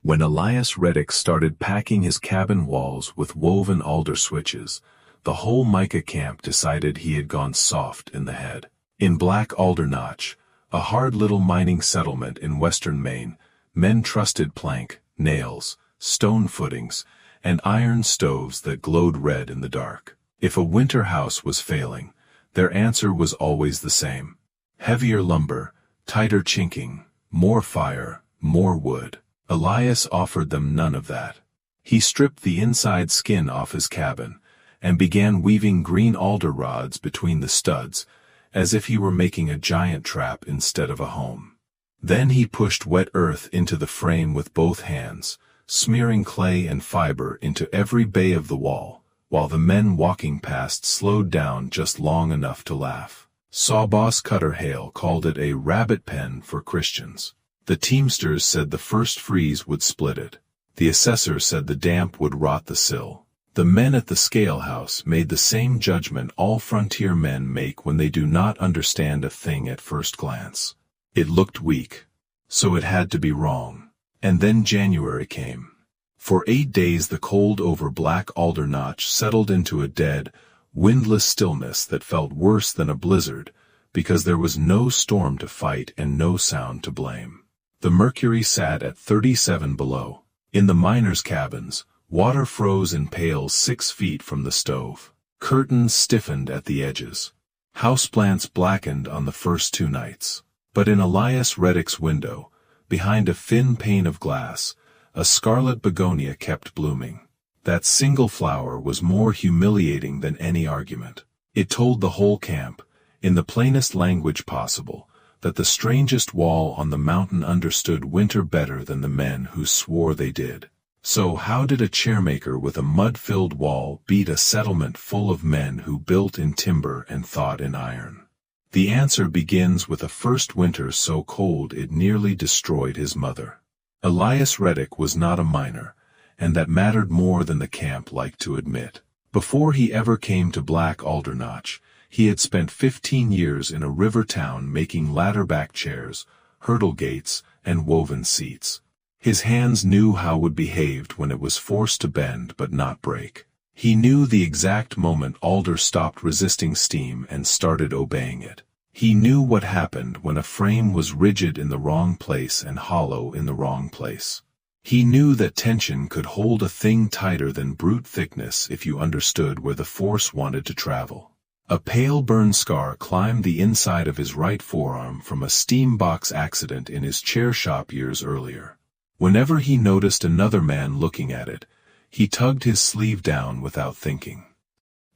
When Elias Reddick started packing his cabin walls with woven alder switches, the whole mica camp decided he had gone soft in the head. In Black Alder Notch, a hard little mining settlement in western Maine, men trusted plank, nails, stone footings, and iron stoves that glowed red in the dark. If a winter house was failing, their answer was always the same: heavier lumber, tighter chinking, more fire, more wood. Elias offered them none of that. He stripped the inside skin off his cabin and began weaving green alder rods between the studs, as if he were making a giant trap instead of a home. Then he pushed wet earth into the frame with both hands, smearing clay and fiber into every bay of the wall, while the men walking past slowed down just long enough to laugh. Sawboss Cutter Hale called it a rabbit pen for Christians. The teamsters said the first freeze would split it. The assessor said the damp would rot the sill. The men at the scale house made the same judgment all frontier men make when they do not understand a thing at first glance. It looked weak, so it had to be wrong. And then January came. For 8 days the cold over Black Alder Notch settled into a dead, windless stillness that felt worse than a blizzard, because there was no storm to fight and no sound to blame. The mercury sat at 37 below. In the miners' cabins, water froze in pails 6 feet from the stove. Curtains stiffened at the edges. Houseplants blackened on the first 2 nights. But in Elias Reddick's window, behind a thin pane of glass, a scarlet begonia kept blooming. That single flower was more humiliating than any argument. It told the whole camp, in the plainest language possible, that the strangest wall on the mountain understood winter better than the men who swore they did. So how did a chairmaker with a mud-filled wall beat a settlement full of men who built in timber and thought in iron? The answer begins with a first winter so cold it nearly destroyed his mother. Elias Reddick was not a miner, and that mattered more than the camp liked to admit. Before he ever came to Black Alder Notch, he had spent 15 years in a river town making ladder-back chairs, hurdle gates, and woven seats. His hands knew how wood behaved when it was forced to bend but not break. He knew the exact moment alder stopped resisting steam and started obeying it. He knew what happened when a frame was rigid in the wrong place and hollow in the wrong place. He knew that tension could hold a thing tighter than brute thickness if you understood where the force wanted to travel. A pale burn scar climbed the inside of his right forearm from a steam box accident in his chair shop years earlier. Whenever he noticed another man looking at it, he tugged his sleeve down without thinking.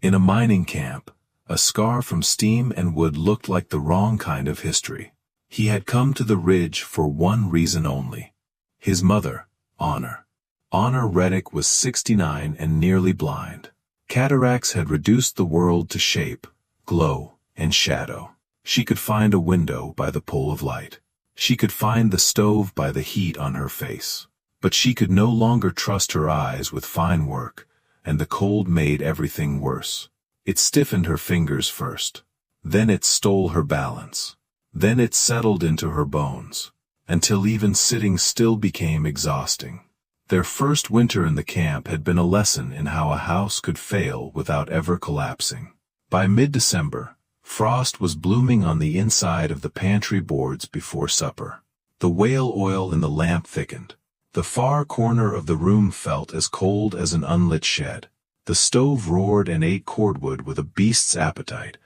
In a mining camp, a scar from steam and wood looked like the wrong kind of history. He had come to the ridge for one reason only: his mother, Honor. Honor Reddick was 69 and nearly blind. Cataracts had reduced the world to shape, glow, and shadow. She could find a window by the pull of light. She could find the stove by the heat on her face. But she could no longer trust her eyes with fine work, and the cold made everything worse. It stiffened her fingers first. Then it stole her balance. Then it settled into her bones, until even sitting still became exhausting. Their first winter in the camp had been a lesson in how a house could fail without ever collapsing. By mid-December, frost was blooming on the inside of the pantry boards before supper. The whale oil in the lamp thickened. The far corner of the room felt as cold as an unlit shed. The stove roared and ate cordwood with a beast's appetite,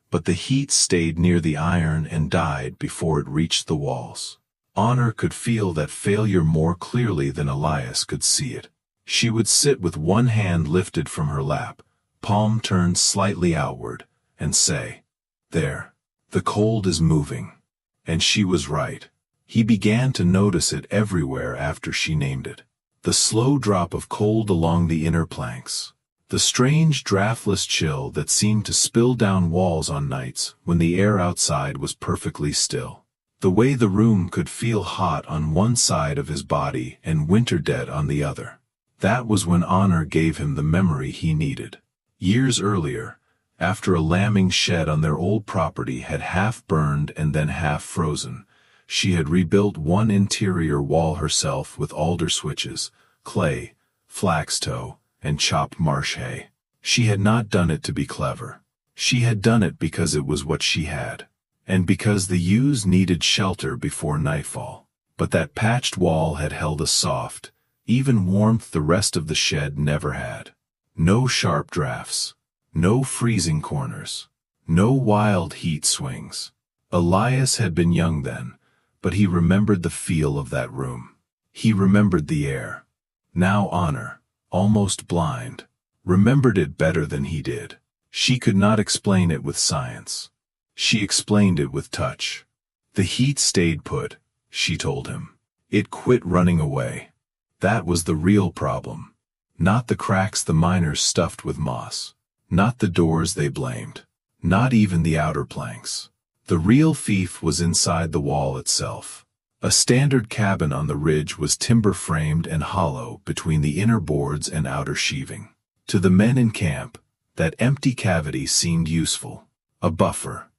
but the heat stayed near the iron and died before it reached the walls. Honor could feel that failure more clearly than Elias could see it. She would sit with one hand lifted from her lap, palm turned slightly outward, and say, "There, the cold is moving." And she was right. He began to notice it everywhere after she named it. The slow drop of cold along the inner planks. The strange draftless chill that seemed to spill down walls on nights when the air outside was perfectly still. The way the room could feel hot on one side of his body and winter dead on the other. That was when Honor gave him the memory he needed. Years earlier, after a lambing shed on their old property had half burned and then half frozen, She had rebuilt one interior wall herself with alder switches, clay, flax tow, and chopped marsh hay. She had not done it to be clever. She had done it because it was what she had, and because the ewes needed shelter before nightfall. But that patched wall had held a soft, even warmth the rest of the shed never had. No sharp drafts, no freezing corners, no wild heat swings. Elias had been young then, but he remembered the feel of that room. He remembered the air. Now Honor, almost blind, remembered it better than he did. She could not explain it with science. She explained it with touch. The heat stayed put, she told him. It quit running away. That was the real problem. Not the cracks the miners stuffed with moss. Not the doors they blamed. Not even the outer planks. The real thief was inside the wall itself. A standard cabin on the ridge was timber-framed and hollow between the inner boards and outer sheathing. To the men in camp, that empty cavity seemed useful. A buffer.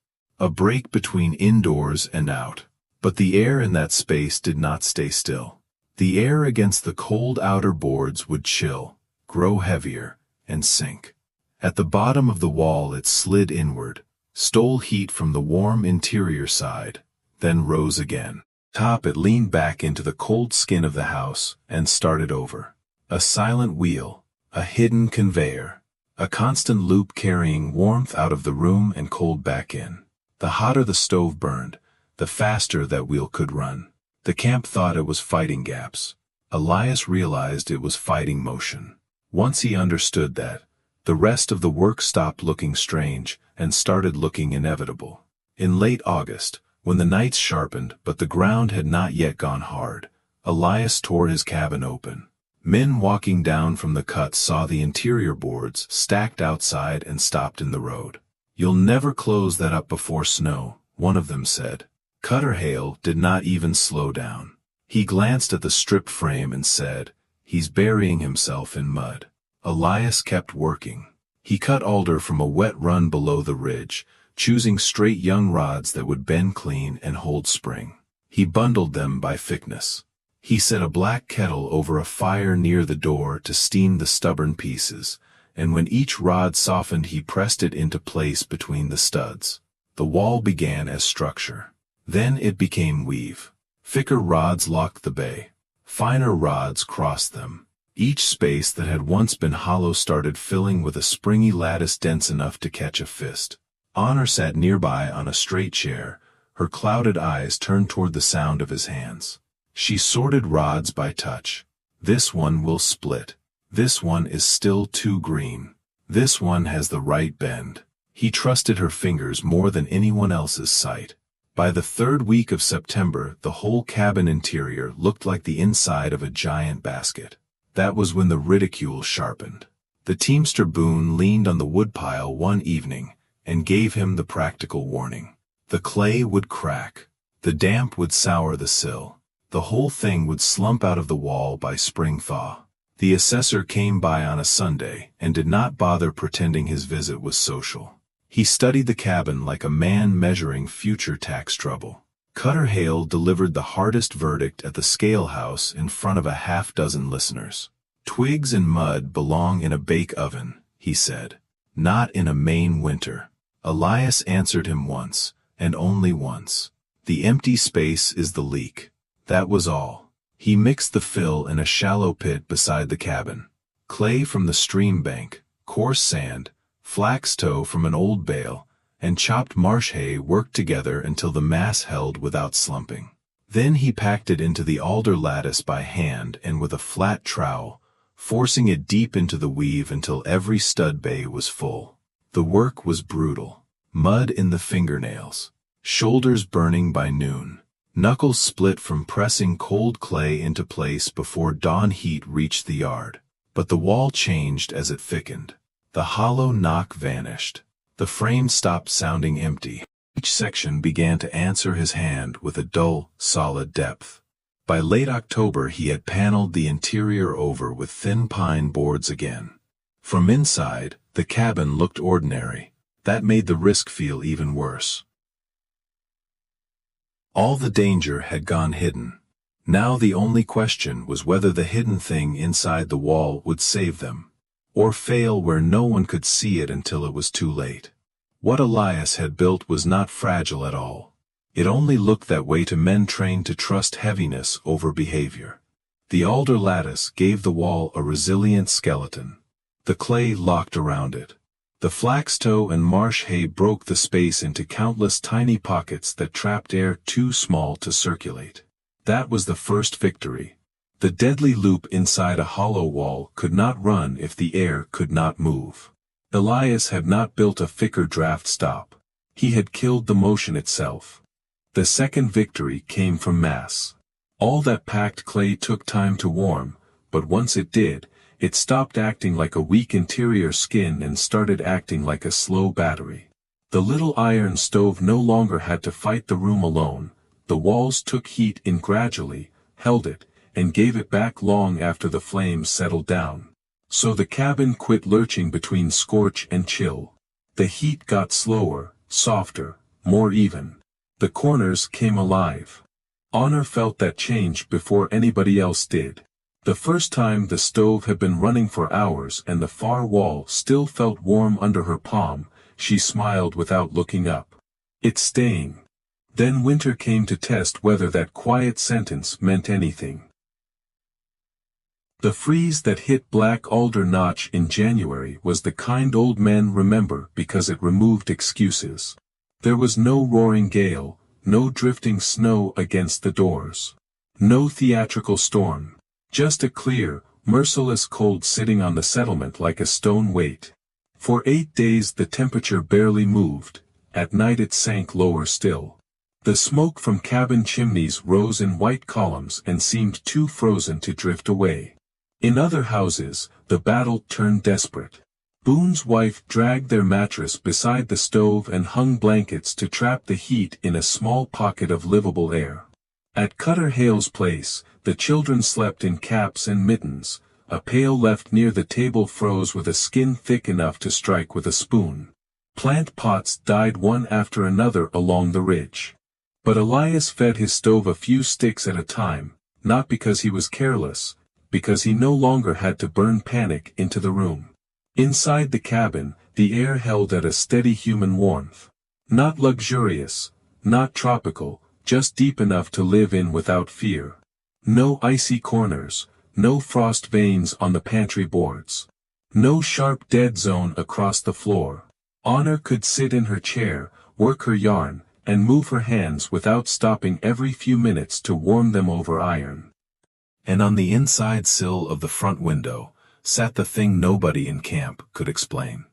A break between indoors and out. But the air in that space did not stay still. The air against the cold outer boards would chill, grow heavier, and sink. At the bottom of the wall it slid inward, stole heat from the warm interior side, then rose again. Top it leaned back into the cold skin of the house and started over. A silent wheel, a hidden conveyor, a constant loop carrying warmth out of the room and cold back in. The hotter the stove burned, the faster that wheel could run. The camp thought it was fighting gaps. Elias realized it was fighting motion. Once he understood that, the rest of the work stopped looking strange and started looking inevitable. In late August, when the nights sharpened but the ground had not yet gone hard, Elias tore his cabin open. Men walking down from the cut saw the interior boards stacked outside and stopped in the road. "You'll never close that up before snow," one of them said. Cutter Hale did not even slow down. He glanced at the stripped frame and said, "He's burying himself in mud." Elias kept working. He cut alder from a wet run below the ridge, choosing straight young rods that would bend clean and hold spring. He bundled them by thickness. He set a black kettle over a fire near the door to steam the stubborn pieces, and when each rod softened he pressed it into place between the studs. The wall began as structure. Then it became weave. Thicker rods locked the bay. Finer rods crossed them. Each space that had once been hollow started filling with a springy lattice dense enough to catch a fist. Honor sat nearby on a straight chair, her clouded eyes turned toward the sound of his hands. She sorted rods by touch. This one will split. This one is still too green. This one has the right bend. He trusted her fingers more than anyone else's sight. By the third week of September, the whole cabin interior looked like the inside of a giant basket. That was when the ridicule sharpened. The teamster Boone leaned on the woodpile one evening and gave him the practical warning. The clay would crack. The damp would sour the sill. The whole thing would slump out of the wall by spring thaw. The assessor came by on a Sunday and did not bother pretending his visit was social. He studied the cabin like a man measuring future tax trouble. Cutter Hale delivered the hardest verdict at the scale house in front of a half-dozen listeners. "Twigs and mud belong in a bake oven," he said. "Not in a Maine winter." Elias answered him once, and only once. "The empty space is the leak." That was all. He mixed the fill in a shallow pit beside the cabin. Clay from the stream bank, coarse sand, flax tow from an old bale, and chopped marsh hay worked together until the mass held without slumping. Then he packed it into the alder lattice by hand and with a flat trowel, forcing it deep into the weave until every stud bay was full. The work was brutal. Mud in the fingernails. Shoulders burning by noon. Knuckles split from pressing cold clay into place before dawn heat reached the yard. But the wall changed as it thickened. The hollow knock vanished. The frame stopped sounding empty. Each section began to answer his hand with a dull, solid depth. By late October he had paneled the interior over with thin pine boards again. From inside, the cabin looked ordinary. That made the risk feel even worse. All the danger had gone hidden. Now the only question was whether the hidden thing inside the wall would save them, or fail where no one could see it until it was too late. What Elias had built was not fragile at all. It only looked that way to men trained to trust heaviness over behavior. The alder lattice gave the wall a resilient skeleton. The clay locked around it. The flax tow and marsh hay broke the space into countless tiny pockets that trapped air too small to circulate. That was the first victory. The deadly loop inside a hollow wall could not run if the air could not move. Elias had not built a thicker draft stop. He had killed the motion itself. The second victory came from mass. All that packed clay took time to warm, but once it did, it stopped acting like a weak interior skin and started acting like a slow battery. The little iron stove no longer had to fight the room alone. The walls took heat in gradually, held it, and gave it back long after the flames settled down. So the cabin quit lurching between scorch and chill. The heat got slower, softer, more even. The corners came alive. Honor felt that change before anybody else did. The first time the stove had been running for hours and the far wall still felt warm under her palm, she smiled without looking up. It's staying. Then winter came to test whether that quiet sentence meant anything. The freeze that hit Black Alder Notch in January was the kind old men remember because it removed excuses. There was no roaring gale, no drifting snow against the doors. No theatrical storm. Just a clear, merciless cold sitting on the settlement like a stone weight. For 8 days the temperature barely moved. At night it sank lower still. The smoke from cabin chimneys rose in white columns and seemed too frozen to drift away. In other houses, the battle turned desperate. Boone's wife dragged their mattress beside the stove and hung blankets to trap the heat in a small pocket of livable air. At Cutter Hale's place, the children slept in caps and mittens. A pail left near the table froze with a skin thick enough to strike with a spoon. Plant pots died one after another along the ridge. But Elias fed his stove a few sticks at a time, not because he was careless, because he no longer had to burn panic into the room. Inside the cabin, the air held at a steady human warmth. Not luxurious, not tropical, just deep enough to live in without fear. No icy corners, no frost veins on the pantry boards. No sharp dead zone across the floor. Honor could sit in her chair, work her yarn, and move her hands without stopping every few minutes to warm them over iron. And on the inside sill of the front window sat the thing nobody in camp could explain.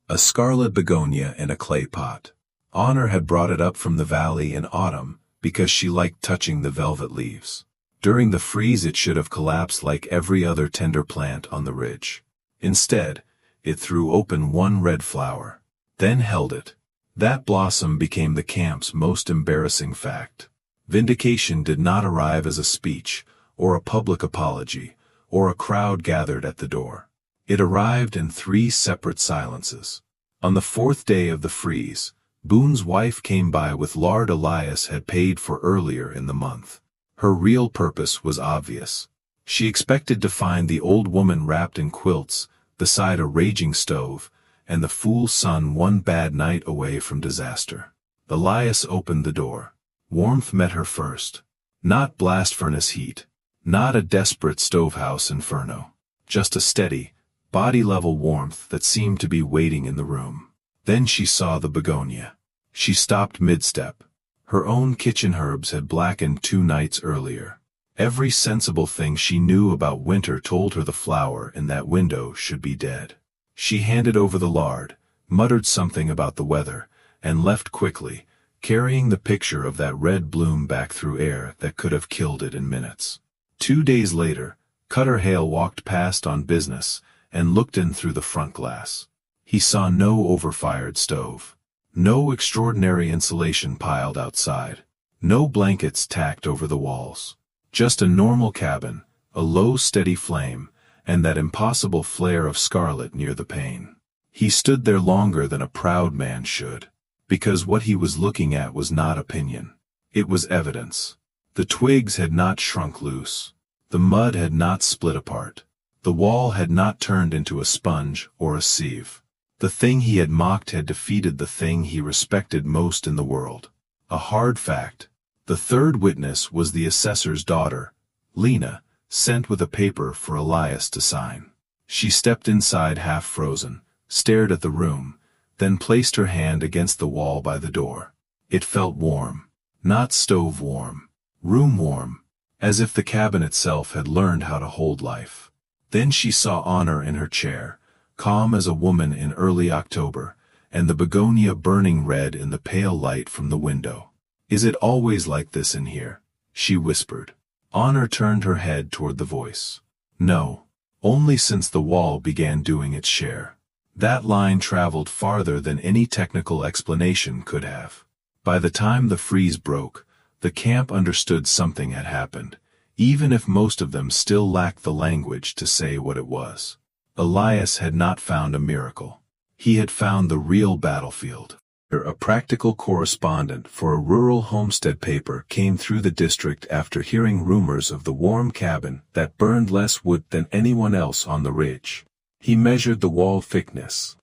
A scarlet begonia in a clay pot. Honor had brought it up from the valley in autumn because she liked touching the velvet leaves. During the freeze it should have collapsed like every other tender plant on the ridge. Instead, it threw open one red flower, then held it. That blossom became the camp's most embarrassing fact. Vindication did not arrive as a speech, or a public apology, or a crowd gathered at the door. It arrived in 3 separate silences. On the 4th day of the freeze, Boone's wife came by with lard Elias had paid for earlier in the month. Her real purpose was obvious. She expected to find the old woman wrapped in quilts, beside a raging stove, and the fool son one bad night away from disaster. Elias opened the door. Warmth met her first. Not blast furnace heat. Not a desperate stovehouse inferno. Just a steady, body-level warmth that seemed to be waiting in the room. Then she saw the begonia. She stopped mid-step. Her own kitchen herbs had blackened 2 nights earlier. Every sensible thing she knew about winter told her the flower in that window should be dead. She handed over the lard, muttered something about the weather, and left quickly, carrying the picture of that red bloom back through air that could have killed it in minutes. 2 days later, Cutter Hale walked past on business and looked in through the front glass. He saw no overfired stove. No extraordinary insulation piled outside. No blankets tacked over the walls. Just a normal cabin, a low steady flame, and that impossible flare of scarlet near the pane. He stood there longer than a proud man should. because what he was looking at was not opinion. It was evidence. The twigs had not shrunk loose. The mud had not split apart. The wall had not turned into a sponge or a sieve. The thing he had mocked had defeated the thing he respected most in the world. A hard fact. The third witness was the assessor's daughter, Lena, sent with a paper for Elias to sign. She stepped inside half frozen, stared at the room, then placed her hand against the wall by the door. It felt warm. Not stove warm. Room warm. As if the cabin itself had learned how to hold life. Then she saw Honor in her chair, calm as a woman in early October, and the begonia burning red in the pale light from the window. "Is it always like this in here?" she whispered. Honor turned her head toward the voice. "No. Only since the wall began doing its share." That line traveled farther than any technical explanation could have. By the time the freeze broke, the camp understood something had happened, even if most of them still lacked the language to say what it was. Elias had not found a miracle. He had found the real battlefield. A practical correspondent for a rural homestead paper came through the district after hearing rumors of the warm cabin that burned less wood than anyone else on the ridge. He measured the wall thickness.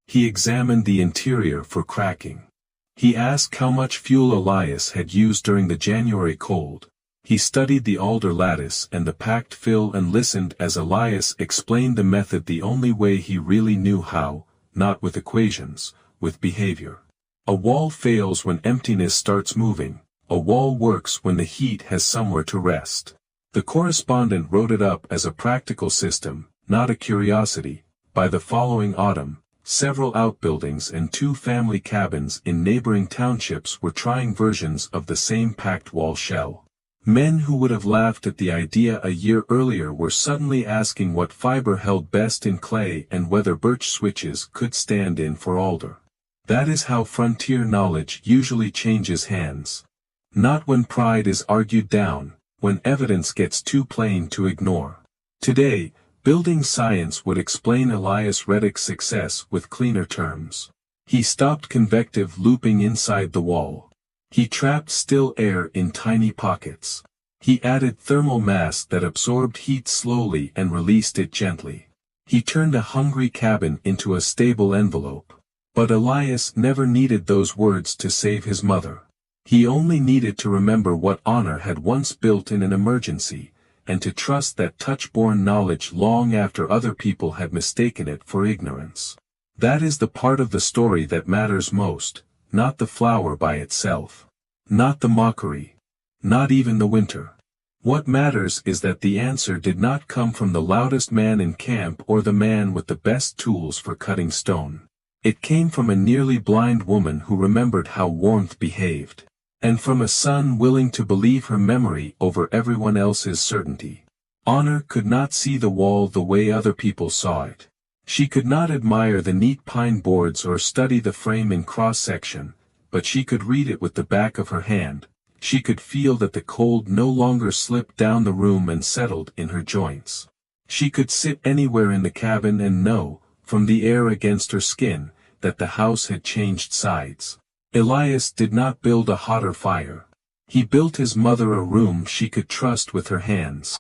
He examined the interior for cracking. He asked how much fuel Elias had used during the January cold. He studied the alder lattice and the packed fill and listened as Elias explained the method the only way he really knew how, not with equations, with behavior. A wall fails when emptiness starts moving. A wall works when the heat has somewhere to rest. The correspondent wrote it up as a practical system, not a curiosity. By the following autumn, several outbuildings and 2 family cabins in neighboring townships were trying versions of the same packed wall shell. Men who would have laughed at the idea a year earlier were suddenly asking what fiber held best in clay and whether birch switches could stand in for alder. That is how frontier knowledge usually changes hands. Not when pride is argued down, when evidence gets too plain to ignore. Today, building science would explain Elias Reddick's success with cleaner terms. He stopped convective looping inside the wall. He trapped still air in tiny pockets. He added thermal mass that absorbed heat slowly and released it gently. He turned a hungry cabin into a stable envelope. But Elias never needed those words to save his mother. He only needed to remember what Honor had once built in an emergency, and to trust that touch-born knowledge long after other people had mistaken it for ignorance. That is the part of the story that matters most, not the flower by itself. Not the mockery. Not even the winter. What matters is that the answer did not come from the loudest man in camp or the man with the best tools for cutting stone. It came from a nearly blind woman who remembered how warmth behaved, and from a son willing to believe her memory over everyone else's certainty. Honor could not see the wall the way other people saw it. She could not admire the neat pine boards or study the frame in cross-section, but she could read it with the back of her hand. She could feel that the cold no longer slipped down the room and settled in her joints. She could sit anywhere in the cabin and know, from the air against her skin, that the house had changed sides. Elias did not build a hotter fire. He built his mother a room she could trust with her hands.